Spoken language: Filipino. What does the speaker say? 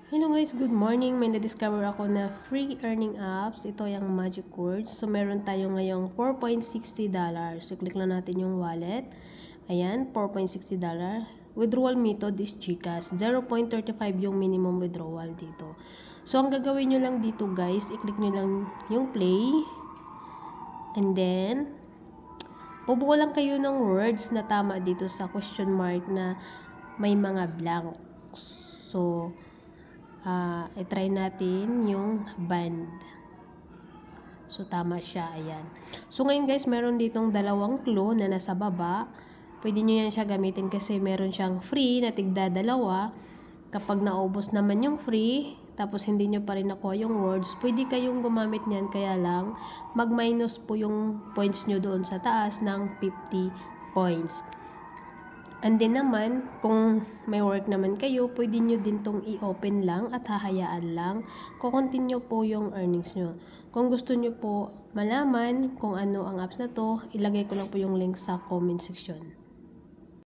Hello guys, good morning. May na-discover ako na free earning apps. Ito yung Magic Words. So, meron tayo ngayong $4.60. So, click lang natin yung wallet. Ayan, $4.60. Withdrawal method is GCash. 0.35 yung minimum withdrawal dito. So, ang gagawin nyo lang dito guys, i-click nyo lang yung play. And then, bubuo lang kayo ng words na tama dito sa question mark na may mga blank. So, i-try natin yung band. So, tama siya. Ayan. So, ngayon guys, meron ditong dalawang clue na nasa baba. Pwede nyo yan siya gamitin kasi meron siyang free na tigda dalawa. Kapag naubos naman yung free, tapos hindi nyo pa rin nakuha yung words, pwede kayong gumamit niyan. Kaya lang, mag-minus po yung points nyo doon sa taas ng 50 points. And then naman, kung may work naman kayo, pwede nyo din tong i-open lang at hahayaan lang. Kukontinue po yung earnings nyo. Kung gusto nyo po malaman kung ano ang apps na to, ilagay ko lang po yung link sa comment section.